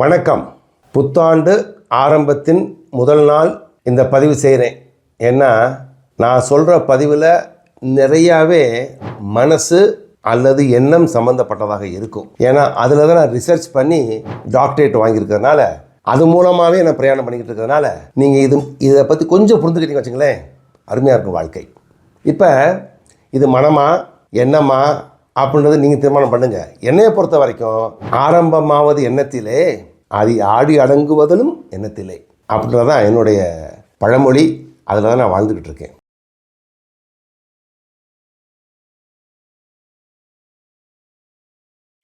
வணக்கம். புத்தாண்டு ஆரம்பத்தின் முதல் நாள் இந்த பதிவு செய்கிறேன். ஏன்னா நான் சொல்கிற பதிவில் நிறையாவே மனசு அல்லது எண்ணம் சம்மந்தப்பட்டதாக இருக்கும். ஏன்னா அதில் தான் நான் ரிசர்ச் பண்ணி டாக்டரேட் வாங்கியிருக்கிறதுனால, அது மூலமாகவே நான் பிரயாணம் பண்ணிக்கிட்டு இருக்கிறதுனால நீங்கள் இதை பற்றி கொஞ்சம் புரிந்துக்கிட்டீங்க வச்சுங்களேன், அருமையாக இருக்கும் வாழ்க்கை. இப்போ இது மனமா எண்ணமா அப்படின்றது நீங்கள் தீர்மானம் பண்ணுங்கள். என்னையை பொறுத்த வரைக்கும் ஆரம்பமாவது எண்ணத்திலே, அது ஆடி அடங்குவதிலும் எண்ணத்திலே அப்படின்றதான் என்னுடைய பழமொழி. அதில் தான் நான் வாழ்ந்துக்கிட்டு இருக்கேன்.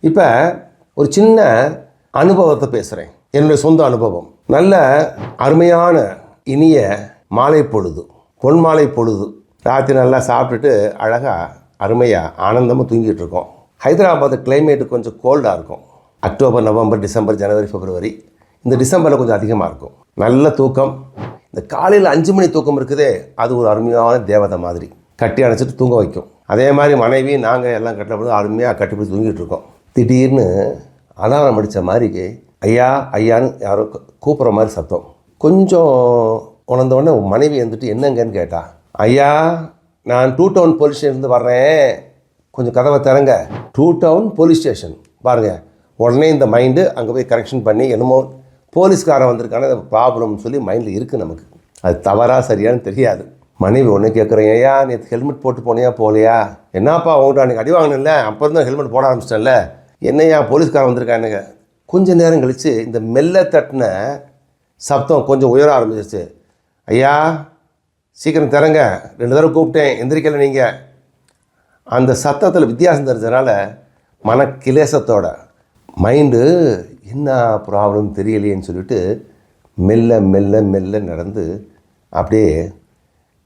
இப்போ ஒரு சின்ன அனுபவத்தை பேசுகிறேன். என்னுடைய சொந்த அனுபவம். நல்ல அருமையான இனிய மாலை பொழுது, பொன் மாலை பொழுது. ராத்திரி நல்லா சாப்பிட்டுட்டு அழகாக அருமையாக ஆனந்தமாக தூங்கிட்டு இருக்கோம். ஹைதராபாத் கிளைமேட்டு கொஞ்சம் கோல்டாக இருக்கும். அக்டோபர், நவம்பர், டிசம்பர், ஜனவரி, பிப்ரவரி. இந்த டிசம்பரில் கொஞ்சம் அதிகமாக இருக்கும். நல்ல தூக்கம். இந்த காலையில் 5 மணி தூக்கம் இருக்குதே, அது ஒரு அருமையான தேவதை மாதிரி கட்டி அணைச்சிட்டு தூங்க வைக்கும். அதே மாதிரி மனைவி நாங்கள் எல்லாம் கட்டப்பட்டு அருமையாக கட்டிப்பிடி தூங்கிட்டு இருக்கோம். திடீர்னு அலாரம் அடித்த மாதிரி ஐயா ஐயான்னு யாரோ கூப்பிட்ற மாதிரி சத்தம். கொஞ்சம் உணர்ந்தோடனே மனைவி வந்துட்டு என்னங்கன்னு கேட்டா, ஐயா நான் 2 டவுன் போலீஸ் ஸ்டேஷன்லேருந்து வர்றேன், கொஞ்சம் கதவை திறங்க. 2 டவுன் போலீஸ் ஸ்டேஷன் பாருங்கள். உடனே இந்த மைண்டு அங்கே போய் கரெக்ஷன் பண்ணி என்னமோ போலீஸ்காரன் வந்திருக்கான ப்ராப்ளம்னு சொல்லி மைண்டில் இருக்குது நமக்கு. அது தவறாக சரியானு தெரியாது. மனைவி ஒன்று கேட்குறேன், ஐயா நேற்று ஹெல்மெட் போட்டு போனியா போகலையா? என்னப்பா உங்கள்கிட்ட அன்றைக்கி அடி வாங்கினில்ல, அப்போ தான் ஹெல்மெட் போட ஆரம்பிச்சிட்டேன்ல, என்னையா போலீஸ்காரன் வந்திருக்கானுங்க. கொஞ்சம் நேரம் கழித்து இந்த மெல்ல தட்டின சப்தம் கொஞ்சம் உயர ஆரம்பிச்சிச்சு. ஐயா சீக்கிரம் திறங்க, 2 தடவை கூப்பிட்டேன், எந்திரிக்கலை நீங்கள். அந்த சத்தத்தில் வித்தியாசம் தெரிஞ்சதுனால மனக்கிலேசத்தோட மைண்டு என்ன ப்ராப்ளம் தெரியலையேன்னு சொல்லிட்டு மெல்ல மெல்ல மெல்ல நடந்து அப்படியே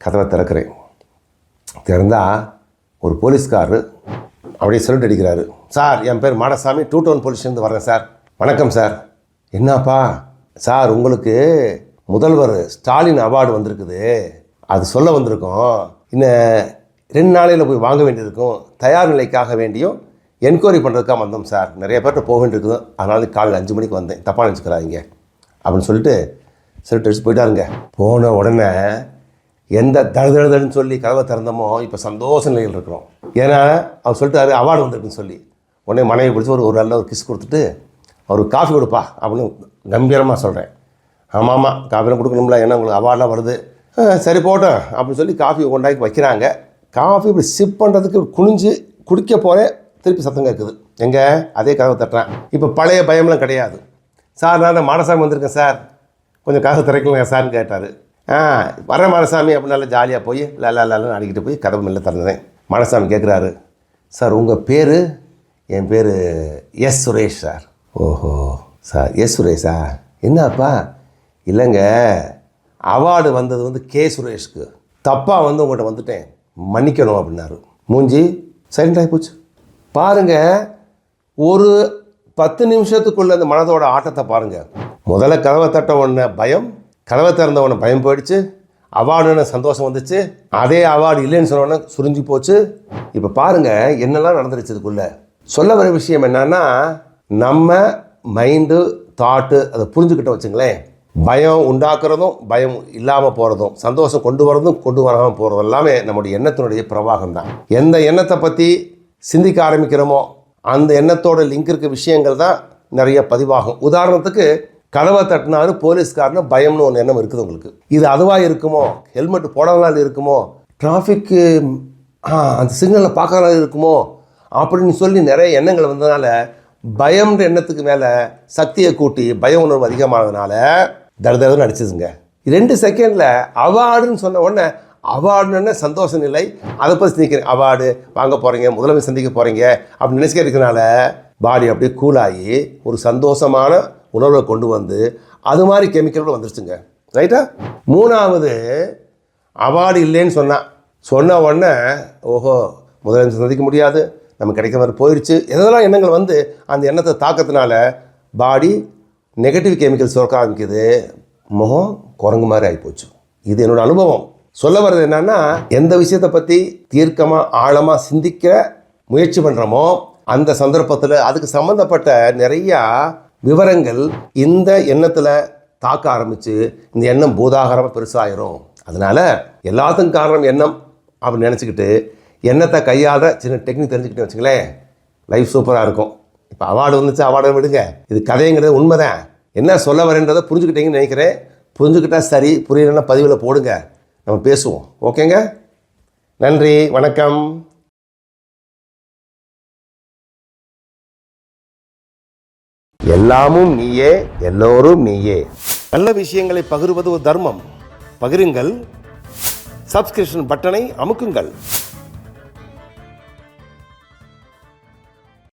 கதவை திறக்கிறேன். திறந்தால் ஒரு போலீஸ்காரரு அப்படியே சல்யூட் அடிக்கிறாரு. சார் என் பேர் மாடசாமி, 2 டவுன் போலீஸ்லேருந்து வரேன் சார். வணக்கம் சார். என்னப்பா சார், உங்களுக்கு முதல்வர் ஸ்டாலின் அவார்டு வந்திருக்குது, அது சொல்ல வந்திருக்கோம். இன்னும் 2 நாளையில் போய் வாங்க வேண்டியிருக்கும், தயார் நிலைக்காக வேண்டியும் என்கொயரி பண்ணுறதுக்காக வந்தோம் சார். நிறைய பேர்கிட்ட போக வேண்டியிருக்குது, அதனால காலையில் 5 மணிக்கு வந்தேன், தப்பாக நினச்சிக்கிறாங்க அப்படின்னு சொல்லிட்டு சொல்லிட்டு அடிச்சு போயிட்டாருங்க. போன உடனே எந்த தழுதழுதுன்னு சொல்லி கதவை திறந்தோமோ இப்போ சந்தோஷ நிலையில் இருக்கிறோம். ஏன்னா அவர் சொல்லிட்டாரு அவார்டு வந்திருக்குன்னு சொல்லி. உடனே மனைவி பிடிச்சி ஒரு நல்ல ஒரு கிஸ் கொடுத்துட்டு அவருக்கு காஃபி கொடுப்பா அப்படின்னு கம்பீரமாக சொல்கிறேன். ஆமாம் காஃபிலாம் கொடுக்கணும்ல, ஏன்னா உங்களுக்கு அவார்டெலாம் வருது. சரி போட்டோம் அப்படின்னு சொல்லி காஃபி கொண்டாக்கி வைக்கிறாங்க. காஃபி இப்படி சிப் பண்ணுறதுக்கு குனிஞ்சு குடிக்க போகிறேன், திருப்பி சத்தம் கேட்குது. எங்கே அதே கதவை தட்டுறேன். இப்போ பழைய பயம்லாம் கிடையாது. சார் நான் மாடசாமி வந்திருக்கேன் சார், கொஞ்சம் கதவை திறக்கலங்க சார்னு கேட்டார். வர மாடசாமி அப்படின்னு நல்லா ஜாலியாக போய் லன்னு அடிக்கிட்டு போய் கதவு மெல்ல திறந்தேன். மாடசாமி கேட்குறாரு, சார் உங்கள் பேர்? என் பேர் எஸ் சுரேஷ் சார். ஓஹோ சார், எஸ் சுரேஷா? என்னப்பா? இல்லைங்க, அவார்டு வந்தது கே சுரேஷ்க்கு, தப்பாக உங்கள்கிட்ட வந்துட்டேன், மன்னிக்கணும் அப்படின்னாரு. மூஞ்சி சைலண்ட் ஆகி போச்சு. பாருங்கள், ஒரு 10 நிமிஷத்துக்குள்ளே அந்த மனதோட ஆட்டத்தை பாருங்கள். முதல்ல கதவை தட்ட உடனே பயம், கதவை திறந்த உடனே பயம் போயிடுச்சு, அவார்டுன்னு சந்தோஷம் வந்துச்சு, அதே அவார்டு இல்லைன்னு சொன்ன உடனே சுருங்கி போச்சு. இப்போ பாருங்கள் என்னெல்லாம் நடந்துருச்சு. இதுக்குள்ளே சொல்ல வர விஷயம் என்னன்னா, நம்ம மைண்டு தாட்டு அதை புரிஞ்சுக்கிட்ட வச்சுங்களேன், பயம் உண்டாக்குறதும் பயம் இல்லாமல் போகிறதும், சந்தோஷம் கொண்டு வரதும் கொண்டு வராமல் போகிறதும் எல்லாமே நம்முடைய எண்ணத்தினுடைய பிரவாகம் தான். எந்த எண்ணத்தை பற்றி சிந்திக்க ஆரம்பிக்கிறோமோ அந்த எண்ணத்தோட லிங்க் இருக்க விஷயங்கள் தான் நிறைய பதிவாகும். உதாரணத்துக்கு கதவை தட்டினாரு போலீஸ்காரனு பயம்னு ஒன்று எண்ணம் இருக்குது உங்களுக்கு. இது அதுவாக இருக்குமோ, ஹெல்மெட் போடாதனால இருக்குமோ, டிராஃபிக்கு அந்த சிக்னலில் பார்க்கறதுனால இருக்குமோ அப்படின்னு சொல்லி நிறைய எண்ணங்கள் வந்ததுனால பயம்ன்ற எண்ணத்துக்கு மேலே சக்தியை கூட்டி பய உணர்வு அதிகமானதுனால தடுதடுன்னு அடிச்சதுங்க. 2 செகண்டில் அவார்டுன்னு சொன்ன உடனே, அவார்டுன்னு சந்தோஷ நிலை, அதை பற்றி நிற்கிறேன். அவார்டு வாங்க போகிறீங்க, முதலமைச்சர் சந்திக்க போகிறீங்க அப்படின்னு நினச்சிக்கிறதுனால பாடி அப்படியே கூலாகி ஒரு சந்தோஷமான உணர்வை கொண்டு வந்து அது மாதிரி கெமிக்கல்கள் வந்துருச்சுங்க. ரைட்டா? 3வது அவார்டு இல்லைன்னு சொன்ன உடனே ஓஹோ முதலமைச்சர் சந்திக்க முடியாது, நமக்கு கிடைக்கிற மாதிரி போயிடுச்சு, எதெல்லாம் எண்ணங்கள் அந்த எண்ணத்தை தாக்கத்தினால பாடி நெகட்டிவ் கெமிக்கல் சுரக்க ஆரம்பிக்குது, முகம் குரங்கு மாதிரி ஆகிப்போச்சு. இது என்னோடய அனுபவம். சொல்ல வர்றது என்னன்னா, எந்த விஷயத்தை பற்றி தீர்க்கமாக ஆழமாக சிந்திக்க முயற்சி பண்ணுறோமோ அந்த சந்தர்ப்பத்தில் அதுக்கு சம்மந்தப்பட்ட நிறையா விவரங்கள் இந்த எண்ணத்தில் தாக்க ஆரம்பித்து இந்த எண்ணம் பூதாகரமாக பெருசாகிரும். அதனால் எல்லாத்துக்கும் காரணம் எண்ணம் அப்படின்னு நினச்சிக்கிட்டு எண்ணத்தை கையாள சின்ன டெக்னிக் தெரிஞ்சுக்கிட்டு வச்சுங்களேன், லைஃப் சூப்பராக இருக்கும். இப்போ அவார்டு வந்துச்சு, அவார்டை விடுங்க. இது கதைங்கிறது உண்மைதான். என்ன சொல்ல வரேன்றதை புரிஞ்சுக்கிட்டீங்கன்னு நினைக்கிறேன். புரிஞ்சுக்கிட்டா சரி, புரியலன்னா பதிவில் போடுங்க, நம்ம பேசுவோம். ஓகேங்க, நன்றி, வணக்கம். எல்லாமும் நீயே, எல்லோரும் நீயே. நல்ல விஷயங்களை பகிர்வது ஒரு தர்மம். பகிருங்கள். சப்ஸ்கிரிப்ஷன் பட்டனை அமுக்குங்கள்.